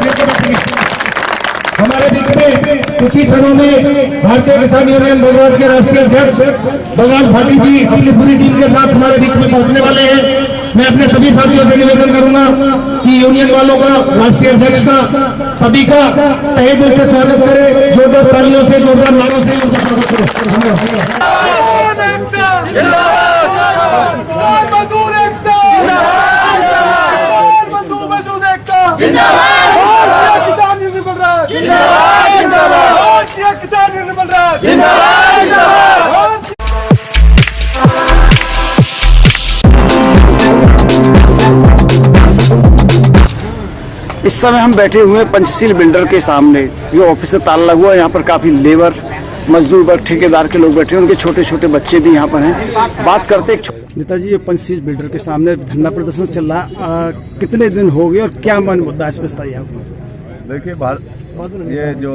लेकर रखेंगे। हमारे बीच में कुछ ही क्षणों में भारतीय किसान यूनियन बलराज के राष्ट्रीय अध्यक्ष बलराज भाटी जी अपनी पूरी टीम के साथ हमारे बीच में पहुंचने वाले हैं। मैं अपने सभी साथियों से निवेदन करूंगा कि यूनियन वालों का, राष्ट्रीय अध्यक्ष का, सभी का तहे दिल से स्वागत करें। जोरदार तालियों से, जोरदार नारों से उनका स्वागत करें। इस समय हम बैठे हुए हैं पंचशील बिल्डर के सामने। ये ऑफिस से ताला लगा हुआ है। यहाँ पर काफी लेबर, मजदूर वर्ग, ठेकेदार के लोग बैठे हैं। उनके छोटे छोटे बच्चे भी यहाँ पर हैं। बात करते हैं नेताजी, ये पंचशील बिल्डर के सामने धरना प्रदर्शन चल रहा, कितने दिन हो गए और क्या मन मुद्दा इस पर बताइए आपको। देखिए, ये जो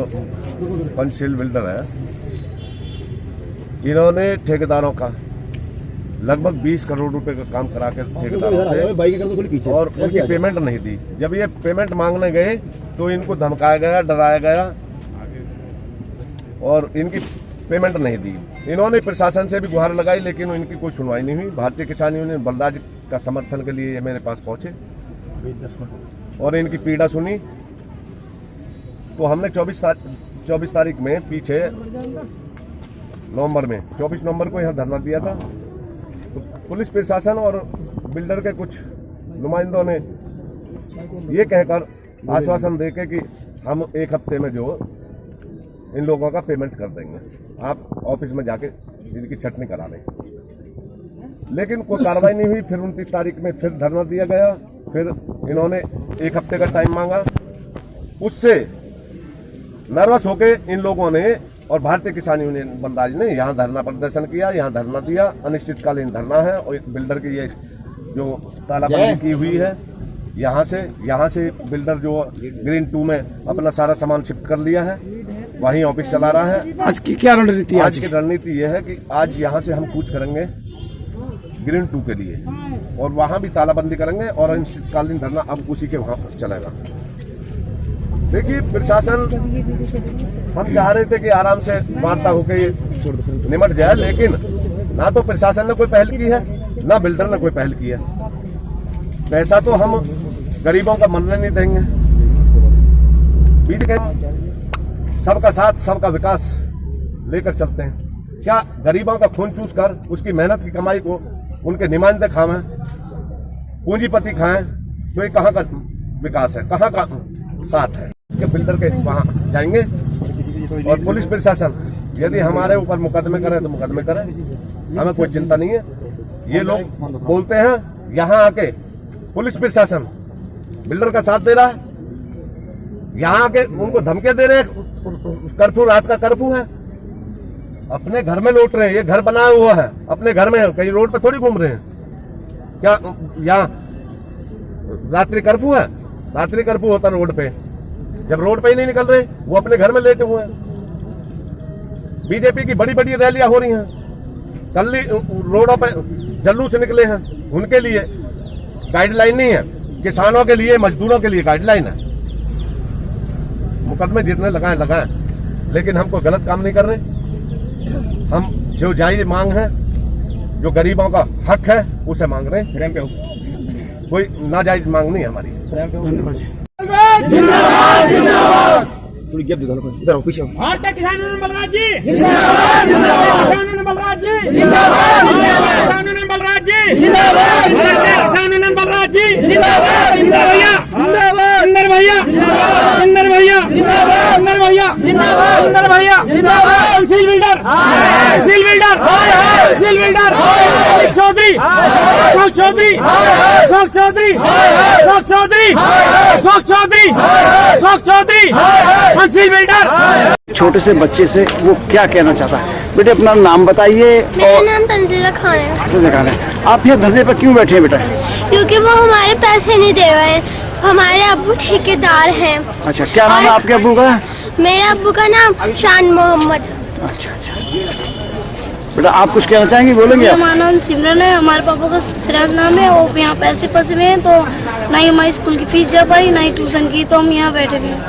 पंचशील बिल्डर है, इन्होंने ठेकेदारों का लगभग 20 करोड़ रुपए का काम करा के ठेकेदारों से और उनकी पेमेंट नहीं दी। जब ये पेमेंट मांगने गए तो इनको धमकाया गया, डराया गया और इनकी पेमेंट नहीं दी। इन्होंने प्रशासन से भी गुहार लगाई, लेकिन इनकी कोई सुनवाई नहीं हुई। भारतीय किसान यूनियन बलराज का समर्थन के लिए मेरे पास पहुंचे और इनकी पीड़ा सुनी। तो हमने 24 तारीख में पीछे नवंबर में 24 नवंबर को यहाँ धरना दिया था। तो पुलिस प्रशासन और बिल्डर के कुछ नुमाइंदों ने ये कहकर आश्वासन देके कि हम 1 हफ्ते में जो इन लोगों का पेमेंट कर देंगे, आप ऑफिस में जाके इनकी छटनी करा लें। लेकिन कोई कार्रवाई नहीं हुई। फिर 29 तारीख में फिर धरना दिया गया। फिर इन्होंने 1 हफ्ते का टाइम मांगा। उससे नर्वस होके इन लोगों ने और भारतीय किसान यूनियन बलराज ने यहाँ धरना प्रदर्शन किया, यहाँ धरना दिया। अनिश्चितकालीन धरना है और बिल्डर की ये जो तालाबंदी की हुई है, यहाँ से बिल्डर जो ग्रीन 2 में अपना सारा सामान शिफ्ट कर लिया है, वहीं ऑफिस चला रहा है। आज की क्या रणनीति है? आज की रणनीति ये है कि आज यहाँ से हम कूच करेंगे ग्रीन 2 के लिए और वहाँ भी तालाबंदी करेंगे और अनिश्चितकालीन धरना अब उसी के वहाँ चलेगा। देखिए, प्रशासन, हम चाह रहे थे कि आराम से वार्ता होकर निमट जाए, लेकिन ना तो प्रशासन ने कोई पहल की है, ना बिल्डर ने कोई पहल की है। पैसा तो हम गरीबों का मरने नहीं देंगे। बीच के सबका साथ, सबका विकास लेकर चलते हैं। क्या गरीबों का खून चूस कर उसकी मेहनत की कमाई को उनके नुमाइंदे खाएं, पूंजीपति खाएं, तो ये कहाँ का विकास है, कहाँ का साथ है? बिल्डर के वहाँ जाएंगे और पुलिस प्रशासन यदि हमारे ऊपर मुकदमे करे तो मुकदमे करे, हमें कोई चिंता नहीं है। ये लोग बोलते हैं यहाँ आके पुलिस प्रशासन बिल्डर का साथ दे रहा है, यहाँ आके उनको धमके दे रहे हैं। कर्फ्यू, रात का कर्फ्यू है, अपने घर में लौट रहे हैं। ये घर बनाया हुआ है, अपने घर में है, कहीं रोड पे थोड़ी घूम रहे हैं। क्या यहाँ रात्रि कर्फ्यू है? रात्रि कर्फ्यू होता रोड पे, जब रोड पे ही नहीं निकल रहे, वो अपने घर में लेटे हुए हैं। बीजेपी की बड़ी बड़ी रैलियां हो रही हैं, कल रोडों पे जल्लूस निकले हैं। उनके लिए गाइडलाइन नहीं है, किसानों के लिए, मजदूरों के लिए गाइडलाइन है। मुकदमे जितने लगाएं, लेकिन हम कोई गलत काम नहीं कर रहे। हम जो जायज मांग है, जो गरीबों का हक है, उसे मांग रहे हैं। कोई नाजायज मांग नहीं है हमारी। जिंदाबाद जिंदाबाद। थोड़ी गैप दे दो इधर आओ पीछे। भारतीय किसान यूनियन बलराज जी जिंदाबाद जिंदाबाद। किसान यूनियन बलराज जी जिंदाबाद जिंदाबाद। किसान यूनियन बलराज जी जिंदाबाद जिंदाबाद। किसान यूनियन बलराज जी जिंदाबाद जिंदाबाद। भैया जिंदाबाद। इंदर भैया जिंदाबाद। इंदर भैया जिंदाबाद। इंदर भैया जिंदाबाद। इंदर भैया जिंदाबाद। Sheel builder Sheel builder Sheel builder Chaudhary Ashok Chaudhary Ashok Chaudhary Ashok Chaudhary Ashok Chaudhary Ashok Chaudhary Panchsheel builder. छोटे से बच्चे से वो क्या कहना चाहता है? बेटे अपना नाम बताइए। मेरा नाम तंजीला खान है। तंजीला खान है। आप यहाँ धरने पर क्यों बैठे हैं बेटा? क्योंकि वो हमारे पैसे नहीं दे रहे हैं। हमारे अब्बू ठेकेदार हैं। अच्छा, क्या नाम है आपके अब्बू का? मेरे अब्बू का नाम शान मोहम्मद। अच्छा अच्छा। बेटा आप कुछ कहना चाहेंगे, बोलेंगे जी, आप? हमारा नाम सिमरन है, हमारे पापा का सिराज नाम है। वो यहाँ पैसे फंसे हुए हैं, तो ना ही हमारी स्कूल की फीस जा पाई, ना ही ट्यूशन की, तो हम यहाँ बैठे हुए हैं।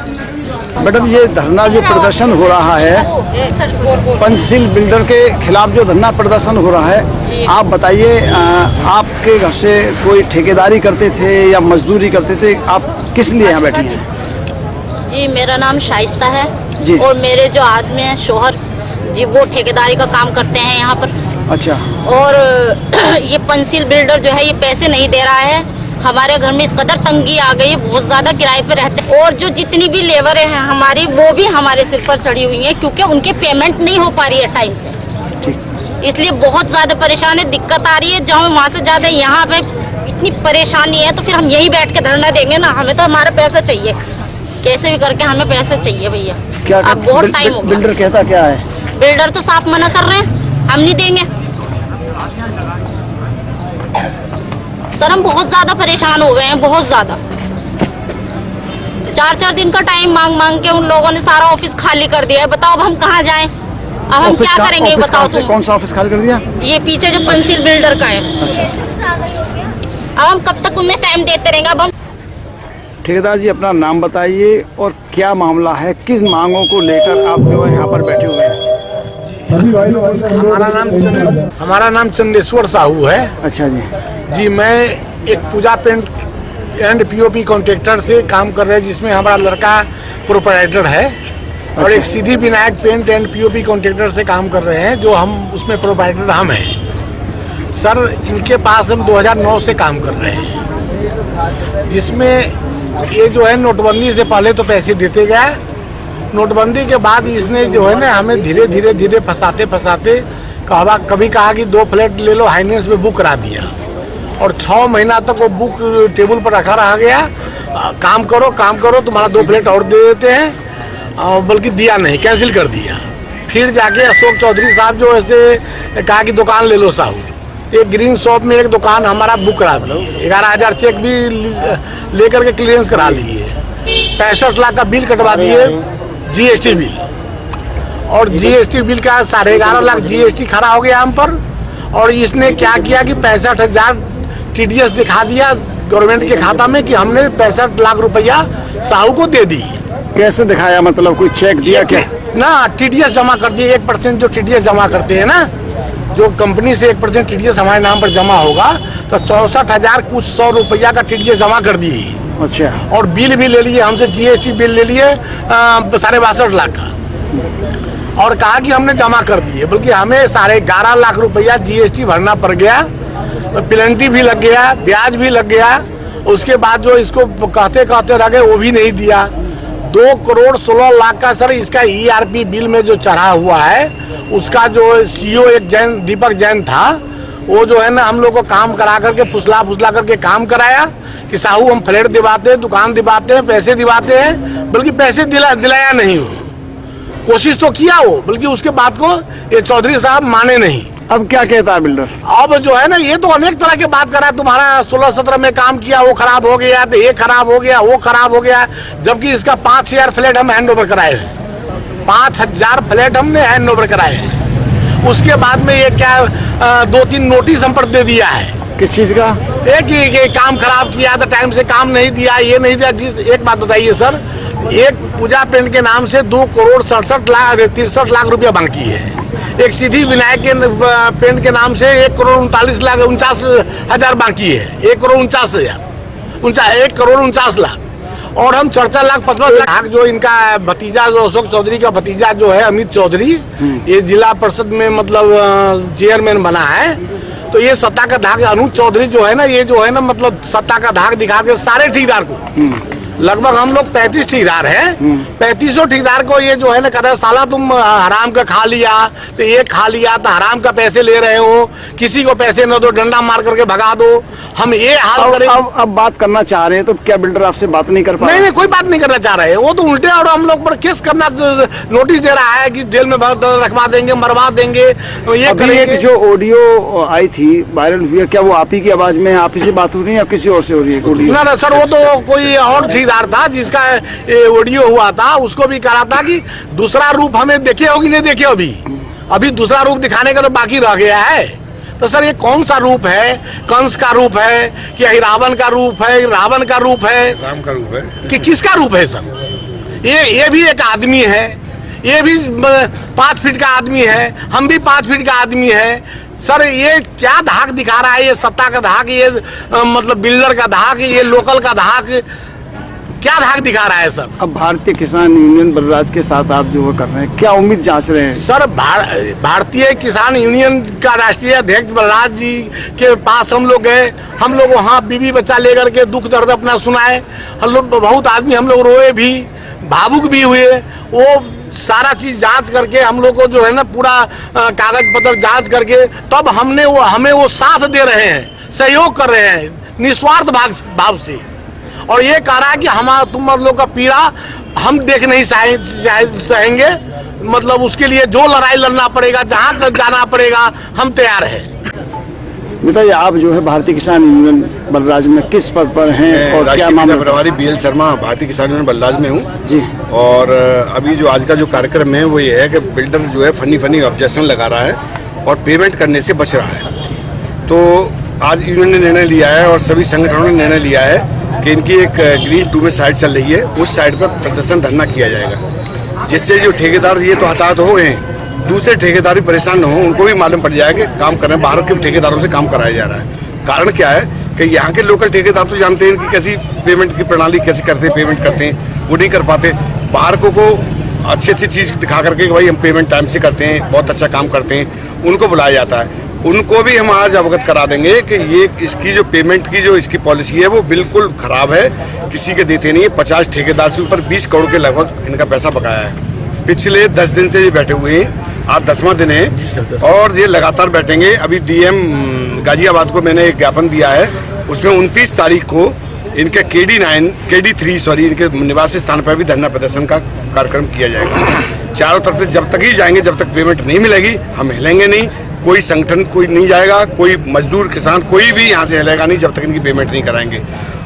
मैडम ये धरना जो प्रदर्शन हो रहा है पंचशील बिल्डर के खिलाफ, जो धरना प्रदर्शन हो रहा है, आप बताइए आपके घर से कोई ठेकेदारी करते थे या मजदूरी करते थे, आप किस लिए यहाँ बैठी हैं? जी, मेरा नाम शाइस्ता है जी। और मेरे जो आदमी हैं शोहर जी, वो ठेकेदारी का काम करते हैं यहाँ पर। अच्छा। और ये पंचशील बिल्डर जो है ये पैसे नहीं दे रहा है। हमारे घर में इस कदर तंगी आ गई है, बहुत ज़्यादा किराए पे रहते हैं। और जो जितनी भी लेबर हैं हमारी, वो भी हमारे सिर पर चढ़ी हुई हैं, क्योंकि उनके पेमेंट नहीं हो पा रही है टाइम से। इसलिए बहुत ज़्यादा परेशान है, दिक्कत आ रही है। जहाँ वहाँ से ज़्यादा यहाँ पे इतनी परेशानी है, तो फिर हम यहीं बैठ के धरना देंगे ना। हमें तो हमारा पैसा चाहिए, कैसे भी करके हमें पैसा चाहिए भैया। क्या अब बहुत टाइम हो गया। बिल्डर कहता क्या है? बिल्डर तो साफ मना कर रहे हैं, हम नहीं देंगे। सर हम बहुत ज्यादा परेशान हो गए हैं, बहुत ज्यादा। 4-4 दिन का टाइम मांग मांग के उन लोगों ने सारा ऑफिस खाली कर दिया है। बताओ अब हम कहाँ जाएं? अब हम क्या करेंगे बताओ तुम? कौन सा ऑफिस खाली कर दिया? ये पीछे जो पंचशील बिल्डर का है। अब हम कब तक उन्हें टाइम देते रहेंगे? अब हम ठेकेदार जी अपना नाम बताइए और क्या मामला है, किस मांगों को लेकर आप जो है यहाँ पर बैठे हुए हैं? हमारा नाम चंदेश्वर साहू है। अच्छा जी। जी, मैं एक पूजा पेंट एंड पीओपी कॉन्ट्रैक्टर से काम कर रहे हैं, जिसमें हमारा लड़का प्रोपराइटर है। और एक Siddhi Vinayak paint and POP contractor से काम कर रहे हैं, जो हम उसमें प्रोपराइटर हम हैं। सर इनके पास हम 2009 से काम कर रहे हैं, जिसमें ये जो है नोटबंदी से पहले तो पैसे देते गया। नोटबंदी के बाद इसने जो है ना हमें धीरे धीरे फंसाते कभी कहा कि 2 फ्लैट ले लो, हाइनेंस में बुक करा दिया। और 6 महीना तक वो बुक टेबल पर रहा गया। काम करो तुम्हारा 2 फ्लैट और दे देते हैं, बल्कि दिया नहीं, कैंसिल कर दिया। फिर जाके अशोक चौधरी साहब जो ऐसे कहा कि दुकान ले लो साहू, एक ग्रीन शॉप में एक दुकान हमारा बुक करा दी। 11,000 चेक भी लेकर के क्लियरेंस करा लिए। 65 लाख का बिल कटवा दिए, जीएसटी बिल। और जीएसटी बिल का 11.5 लाख जीएसटी खड़ा हो गया हम पर। और इसने क्या किया कि 65,000 टीडीएस दिखा दिया गवर्नमेंट के खाता में कि हमने 65 लाख रुपया साहू को दे दी। कैसे दिखाया, मतलब कोई चेक दिया क्या? ना, टीडीएस जमा कर दिए। 1% जो टीडीएस जमा करते हैं ना, जो कंपनी से 1% टीडीएस हमारे नाम पर जमा होगा, तो 64,000 कुछ 100 रुपया का टीडीएस जमा कर दिए। अच्छा। और बिल भी ले लिए हमसे, जीएसटी बिल ले लिए 62.5 लाख का। और कहा कि हमने जमा कर दिए, बल्कि हमें 11.5 लाख रुपया जीएसटी भरना पड़ गया। पेनल्टी भी लग गया, ब्याज भी लग गया। उसके बाद जो इसको कहते रह गए, वो भी नहीं दिया। 2 करोड़ 16 लाख का सर इसका ईआरपी बिल में जो चढ़ा हुआ है, उसका जो सीईओ एक दीपक जैन था, वो जो है ना हम लोग को काम करा करके फुसला करके काम कराया कि साहू हम फ्लैट दिवाते हैं, दुकान दिवाते हैं, पैसे दिवाते हैं, बल्कि पैसे दिलाया नहीं। वो कोशिश तो किया वो, बल्कि उसके बाद को ये चौधरी साहब माने नहीं। अब क्या कहता है बिल्डर? अब जो है ना ये तो अनेक तरह की बात कर रहा है, तुम्हारा 16-17 में काम किया वो खराब हो गया, तो ये खराब हो गया, वो खराब हो गया। जबकि इसका 5,000 फ्लैट हम हैंड ओवर कराए हैं, 5,000 फ्लैट हमने हैंड ओवर कराए हैं। उसके बाद में ये क्या 2-3 नोटिस हम पर दे दिया है। किस चीज का? एक ही काम खराब किया था, टाइम से काम नहीं दिया, ये नहीं दिया। एक बात बताइए सर, एक पूजा पेंट के नाम से 2 करोड़ 63 लाख रुपया बाकी है। एक सिद्धि विनायक के पेंट के नाम से 1 करोड़ 49 हजार बाकी है। 1 करोड़ 49 लाख। और हम 4 लाख 55 लाख जो इनका भतीजा, जो अशोक चौधरी का भतीजा जो है अमित चौधरी, ये जिला परिषद में मतलब चेयरमैन बना है। तो ये सत्ता का धाक, अनुज चौधरी जो है ना, ये जो है ना मतलब सत्ता का धाक दिखा के सारे ठेकेदार को, लगभग हम लोग 35 ठेकेदार हैं, 3500 ठेकेदार को ये जो है ना कह रहे साला तुम हराम का खा लिया, तो ये खा लिया तो हराम का पैसे ले रहे हो, किसी को पैसे न दो, डंडा मार करके भगा दो। हम ये हाल करें। अब बात करना चाह रहे हैं, तो क्या बिल्डर आपसे बात नहीं कर पा रहा? नहीं, कोई बात नहीं करना चाह रहे, वो तो उल्टे और हम लोग पर केस करना नोटिस दे रहा है कि जेल में रखवा देंगे, मरवा देंगे, ये करेंगे। जो ऑडियो आई थी वायरल हुई है, क्या वो आप ही की आवाज में आप ही से बात हो रही है या किसी और से हो रही है? ना सर, वो तो कोई और ठेकेदार था जिसका ऑडियो हुआ था, उसको भी कहा था कि दूसरा रूप हमें देखे होगी नहीं देखे अभी, अभी दूसरा रूप दिखाने का तो बाकी रह गया है। तो सर ये कौन सा रूप है? कंस का रूप है कि रावण का रूप है, रावण का रूप है, राम का रूप है कि किसका रूप है सर? ये भी एक आदमी है, ये भी 5 फीट का आदमी है, हम भी 5 फीट का आदमी है। सर ये क्या धाक दिखा रहा है? ये सत्ता का धाक, ये मतलब बिल्डर का धाक, ये लोकल का धाक, क्या धाक दिखा रहा है सर? अब भारतीय किसान यूनियन बलराज के साथ आप जो वो कर रहे हैं, क्या उम्मीद जांच रहे हैं? सर भारतीय किसान यूनियन का राष्ट्रीय अध्यक्ष बलराज जी के पास हम लोग गए। हम लोग वहाँ बीवी बच्चा लेकर के दुख दर्द अपना सुनाए। हम लोग बहुत आदमी, हम लोग रोए भी, भावुक भी हुए। वो सारा चीज जांच करके हम लोग को जो है ना पूरा कागज पत्र जांच करके तब हमें वो साथ दे रहे हैं, सहयोग कर रहे हैं निस्वार्थ भाव से। और ये कह रहा है कि तुम लोग का पीड़ा हम देख नहीं सहेंगे, मतलब उसके लिए जो लड़ाई लड़ना पड़ेगा, जहाँ जाना पड़ेगा, हम तैयार हैं। बताइए, आप जो है भारतीय किसान यूनियन बलराज में किस पद पर हैं और क्या मामला? प्रभारी BL शर्मा, भारतीय किसान यूनियन बलराज में हूँ जी। और अभी जो आज का जो कार्यक्रम है वो ये है कि बिल्डर जो है फनी ऑब्जेक्शन लगा रहा है और पेमेंट करने से बच रहा है। तो आज यूनियन ने निर्णय लिया है और सभी संगठनों ने निर्णय लिया है कि इनकी एक ग्रीन 2 में साइड चल रही है, उस साइड पर प्रदर्शन धरना किया जाएगा, जिससे जो ठेकेदार ये तो हताहत हो गए हैं, दूसरे ठेकेदार भी परेशान न हो, उनको भी मालूम पड़ जाएगा कि काम कर रहे हैं, बाहर के ठेकेदारों से काम कराया जा रहा है। कारण क्या है कि यहाँ के लोकल ठेकेदार तो जानते हैं कि कैसी पेमेंट की प्रणाली कैसे करते हैं, पेमेंट करते हैं, वो नहीं कर पाते। बाहर को अच्छी चीज़ दिखा करके कि भाई हम पेमेंट टाइम से करते हैं, बहुत अच्छा काम करते हैं, उनको बुलाया जाता है। उनको भी हम आज अवगत करा देंगे कि ये इसकी जो पेमेंट की जो इसकी पॉलिसी है वो बिल्कुल खराब है, किसी के देते नहीं है। 50 ठेकेदार से ऊपर 20 करोड़ के लगभग इनका पैसा बकाया है। पिछले 10 दिन से ये बैठे हुए हैं, आज 10वां दिन है और ये लगातार बैठेंगे। अभी DM गाजियाबाद को मैंने एक ज्ञापन दिया है, उसमें 29 तारीख को इनके KD3 इनके निवासी स्थान पर भी धरना प्रदर्शन का कार्यक्रम किया जाएगा। चारों तरफ से जब तक ही जाएंगे, जब तक पेमेंट नहीं मिलेगी हम हिलेंगे नहीं। कोई संगठन कोई नहीं जाएगा, कोई मजदूर किसान कोई भी यहाँ से हिलेगा नहीं जब तक इनकी पेमेंट नहीं कराएंगे।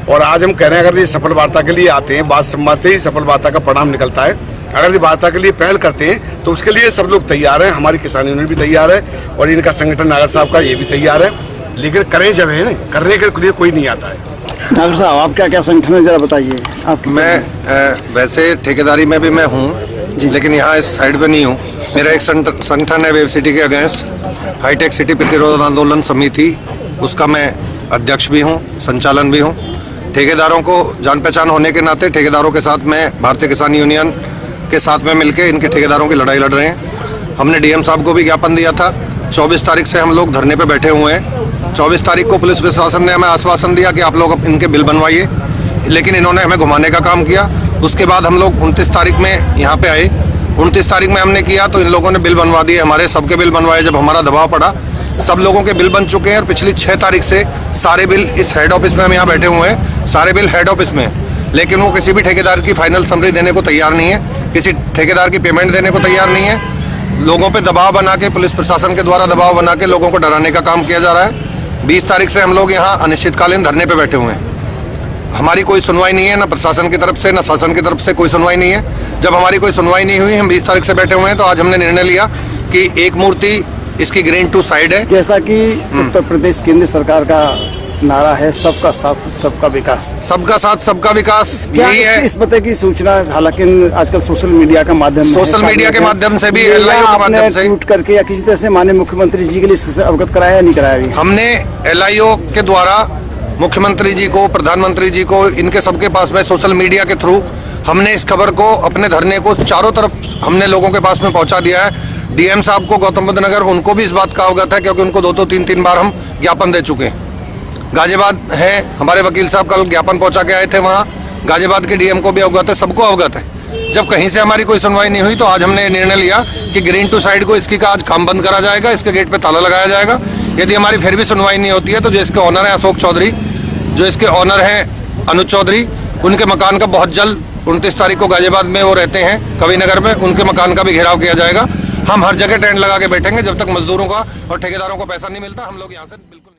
और आज हम कह रहे हैं, अगर ये सफल वार्ता के लिए आते हैं, बात संवाद से ही सफल वार्ता का परिणाम निकलता है। अगर ये वार्ता के लिए पहल करते हैं तो उसके लिए सब लोग तैयार हैं, हमारी किसान यूनियन भी तैयार है और इनका संगठन नागर साहब का ये भी तैयार है। लेकिन करें जब है ना, करने के लिए कोई नहीं आता है। नागर साहब, आप क्या क्या संगठन है जरा बताइए आप। मैं वैसे ठेकेदारी में भी मैं हूँ, लेकिन यहाँ इस साइड पे नहीं हूँ। मेरा एक संगठन है वेव सिटी के अगेंस्ट हाईटेक सिटी प्रतिरोध आंदोलन समिति, उसका मैं अध्यक्ष भी हूँ, संचालन भी हूँ। ठेकेदारों को जान पहचान होने के नाते ठेकेदारों के साथ मैं भारतीय किसान यूनियन के साथ में मिलकर इनके ठेकेदारों की लड़ाई लड़ रहे हैं। हमने DM साहब को भी ज्ञापन दिया था। 24 तारीख से हम लोग धरने पे बैठे हुए हैं। 24 तारीख को पुलिस प्रशासन ने हमें आश्वासन दिया कि आप लोग इनके बिल बनवाइए, लेकिन इन्होंने हमें घुमाने का काम किया। उसके बाद हम लोग 29 तारीख में यहाँ पे आए। 29 तारीख में हमने किया तो इन लोगों ने बिल बनवा दिए, हमारे सबके बिल बनवाए। जब हमारा दबाव पड़ा, सब लोगों के बिल बन चुके हैं और पिछली 6 तारीख से सारे बिल इस हेड ऑफिस में हम यहाँ बैठे हुए हैं, सारे बिल हेड ऑफिस में। लेकिन वो किसी भी ठेकेदार की फाइनल समरी देने को तैयार नहीं है, किसी ठेकेदार की पेमेंट देने को तैयार नहीं है। लोगों पे दबाव बना के, पुलिस प्रशासन के द्वारा दबाव बना के लोगों को डराने का काम किया जा रहा है। 20 तारीख से हम लोग यहाँ अनिश्चितकालीन धरने पे बैठे हुए हैं। हमारी कोई सुनवाई नहीं है, ना प्रशासन की तरफ से ना शासन की तरफ से कोई सुनवाई नहीं है। जब हमारी कोई सुनवाई नहीं हुई, हम 20 तारीख से बैठे हुए हैं, तो आज हमने निर्णय लिया कि एक मूर्ति इसकी ग्रीन 2 साइड है। जैसा कि उत्तर प्रदेश केंद्र सरकार का नारा है, सबका साथ सबका विकास, सबका साथ सबका विकास, यही है। इस पते की सूचना हालांकि आजकल सोशल मीडिया का माध्यम से भी LIO के माध्यम से ट्वीट करके या किसी तरह से माननीय मुख्यमंत्री जी के लिए अवगत कराया या नहीं कराया? हमने LIO के द्वारा मुख्यमंत्री जी को, प्रधानमंत्री जी को, इनके सबके पास में सोशल मीडिया के थ्रू हमने इस खबर को, अपने धरने को चारों तरफ हमने लोगों के पास में पहुंचा दिया है। DM साहब को गौतम बुद्ध नगर, उनको भी इस बात का अवगत है, क्योंकि उनको 2 3 बार हम ज्ञापन दे चुके हैं। गाजियाबाद है, हमारे वकील साहब कल ज्ञापन पहुंचा के आए थे वहाँ, गाजियाबाद के DM को भी अवगत है, सबको अवगत है। जब कहीं से हमारी कोई सुनवाई नहीं हुई तो आज हमने निर्णय लिया कि ग्रीन 2 साइड को इसकी का आज काम बंद करा जाएगा, इसके गेट पे ताला लगाया जाएगा। यदि हमारी फिर भी सुनवाई नहीं होती है तो जो इसके ऑनर हैं अशोक चौधरी, जो इसके ऑनर हैं अनुज चौधरी, उनके मकान का बहुत जल्द 29 तारीख को गाजियाबाद में वो रहते हैं कवि नगर में, उनके मकान का भी घेराव किया जाएगा। हम हर जगह टेंट लगा के बैठेंगे जब तक मजदूरों का और ठेकेदारों को पैसा नहीं मिलता। हम लोग यहाँ से बिल्कुल